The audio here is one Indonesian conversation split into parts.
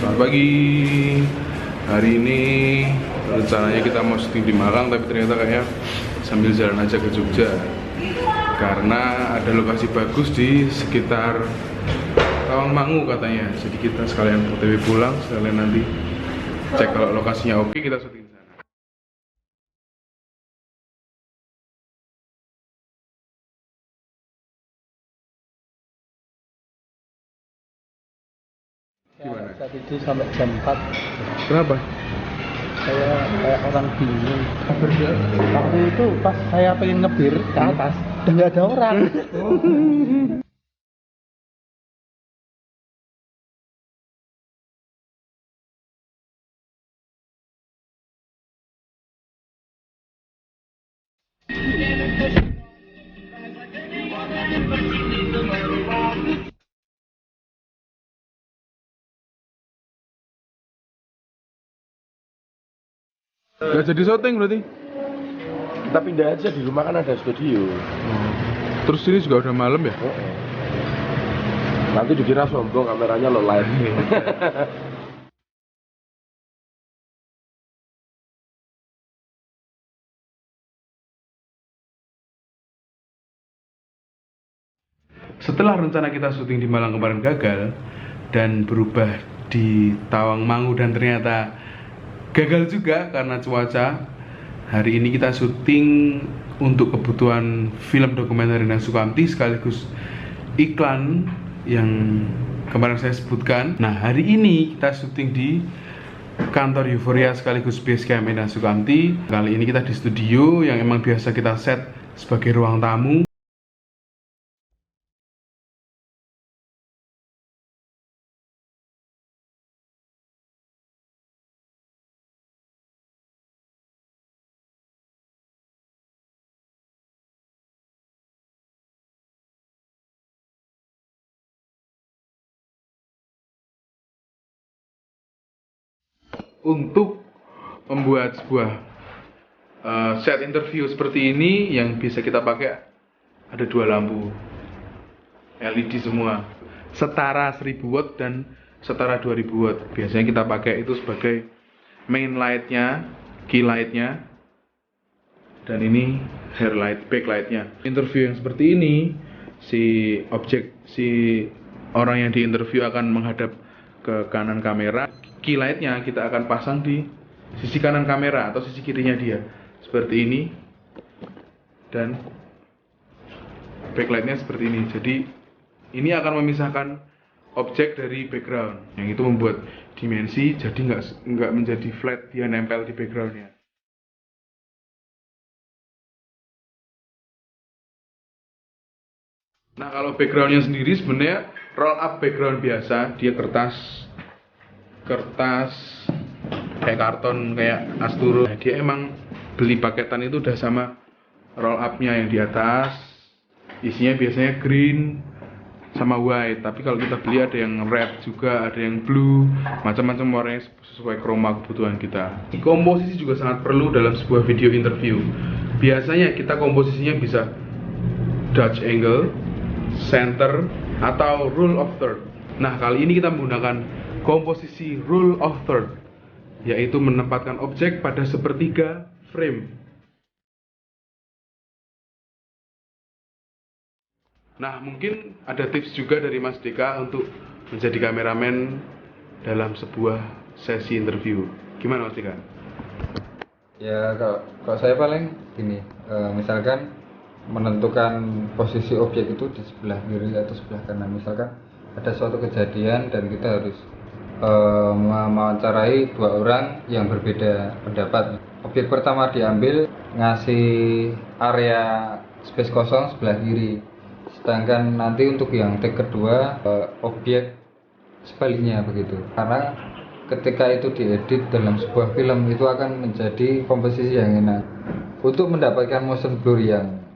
Selamat pagi. Hari ini rencananya kita mau syuting di Malang, tapi ternyata kayaknya sambil jalan aja ke Jogja karena ada lokasi bagus di sekitar Tawangmangu katanya. Jadi kita sekalian OTW pulang, sekalian nanti cek kalau lokasinya oke, kita syuting di sana. Gimana? Saat itu sampai jam 4 Kenapa? saya kayak orang bingung. Waktu itu pas saya pengen ngebir ke atas udah nggak ada orang. Gak jadi syuting berarti? Kita pindah aja, di rumah kan ada studio. Terus ini juga udah malam ya? Nanti dikira sombong kameranya lo live. Setelah rencana kita syuting di Malang kemarin gagal dan berubah di Tawangmangu dan ternyata gagal juga karena cuaca, hari ini kita syuting untuk kebutuhan film dokumenter Endang Sukamti sekaligus iklan yang kemarin saya sebutkan. Nah, hari ini kita syuting di kantor Euforia sekaligus base camp Endang Sukamti. Kali ini kita di studio yang emang biasa kita set sebagai ruang tamu. Untuk membuat sebuah set interview seperti ini yang bisa kita pakai ada dua lampu LED semua, setara 1000 watt dan setara 2000 watt. Biasanya kita pakai itu sebagai main lightnya, key lightnya, dan ini hair light, backlightnya. Interview yang seperti ini, si orang yang diinterview akan menghadap ke kanan kamera. Key lightnya kita akan pasang di sisi kanan kamera atau sisi kirinya dia, seperti ini, dan backlightnya seperti ini. Jadi ini akan memisahkan objek dari background, yang itu membuat dimensi jadi nggak menjadi flat, dia nempel di backgroundnya. Nah, kalau backgroundnya sendiri sebenarnya roll up background biasa, dia kertas kayak karton, kayak Asturo. Dia emang beli paketan itu udah sama roll upnya yang di atas, isinya biasanya green sama white, tapi kalau kita beli ada yang red juga, ada yang blue, macam-macam warnanya sesuai kroma kebutuhan kita. Komposisi juga sangat perlu dalam sebuah video interview. Biasanya kita komposisinya bisa Dutch angle, center, atau rule of third. Nah, kali ini kita menggunakan komposisi rule of third, yaitu menempatkan objek pada sepertiga frame. Nah, mungkin ada tips juga dari Mas Deka untuk menjadi kameramen dalam sebuah sesi interview. Gimana Mas Deka? Ya, kalau saya paling gini, misalkan menentukan posisi objek itu di sebelah kiri atau sebelah kanan. Misalkan ada suatu kejadian dan kita harus mewawancarai dua orang yang berbeda pendapat. Objek pertama diambil ngasih area space kosong sebelah kiri, sedangkan nanti untuk yang take kedua objek sebaliknya begitu. Karena ketika itu diedit dalam sebuah film itu akan menjadi komposisi yang enak untuk mendapatkan motion blur yang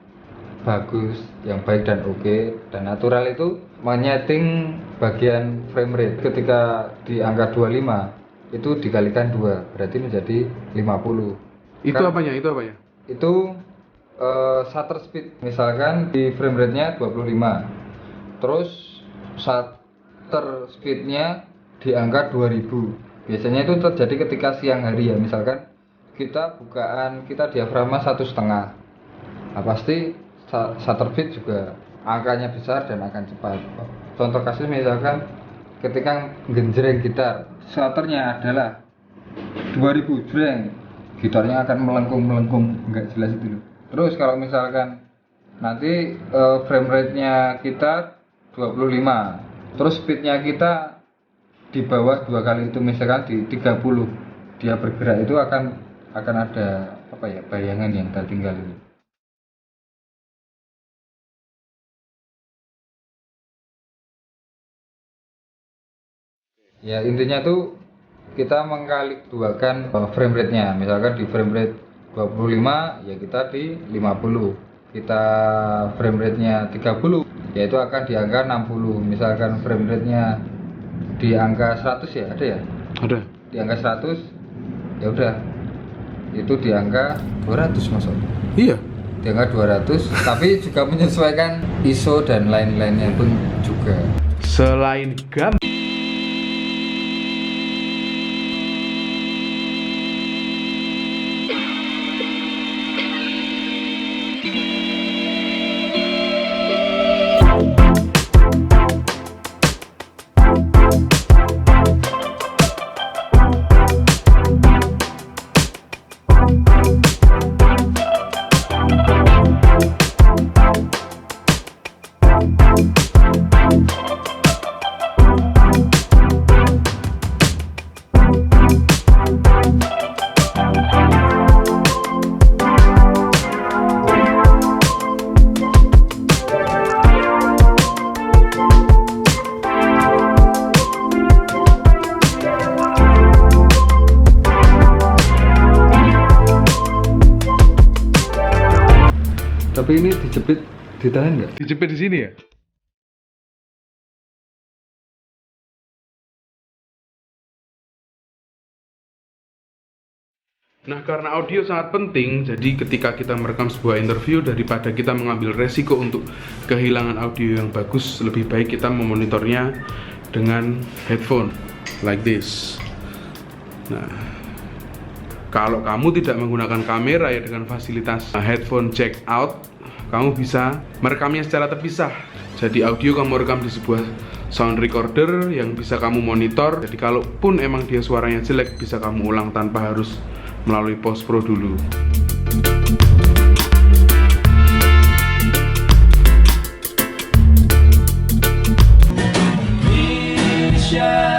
bagus, yang baik dan oke dan natural. Itu menyeting bagian frame rate ketika di angka 25 itu dikalikan 2 berarti menjadi 50. Itu apanya? Itu shutter speed, misalkan di frame rate nya 25, terus shutter speed nya di angka 2000. Biasanya itu terjadi ketika siang hari ya, misalkan kita bukaan, kita diafragma 1,5. Nah, pasti shutter speed juga angkanya besar dan akan cepat. Contoh kasus misalkan ketika genjreng gitar, shutternya adalah 2000 jreng, gitarnya akan melengkung nggak jelas itu loh. Terus kalau misalkan nanti frame rate-nya kita 25, terus speednya kita di bawah 2 kali itu, misalkan di 30, dia bergerak, itu akan ada apa ya, bayangan yang tertinggal itu. Ya intinya tuh kita mengkali duakan frame rate-nya. Misalkan di frame rate 25 ya kita di 50. Kita frame rate-nya 30 yaitu akan di angka 60. Misalkan frame rate-nya di angka 100 ya, ada ya? Ada. Di angka 100 ya udah. Itu di angka 200 masuk. Iya. Di angka 200 tapi juga menyesuaikan ISO dan lain-lainnya pun juga. Selain gambar, Tapi ini dijepit, ditahan nggak? dijepit di sini ya? Nah, karena audio sangat penting, jadi ketika kita merekam sebuah interview, daripada kita mengambil resiko untuk kehilangan audio yang bagus, lebih baik kita memonitornya dengan headphone like this. Nah, kalau kamu tidak menggunakan kamera ya, dengan fasilitas headphone jack out, kamu bisa merekamnya secara terpisah. Jadi audio kamu rekam di sebuah sound recorder yang bisa kamu monitor. Jadi kalaupun emang dia suaranya jelek, bisa kamu ulang tanpa harus melalui post pro dulu. Indonesia.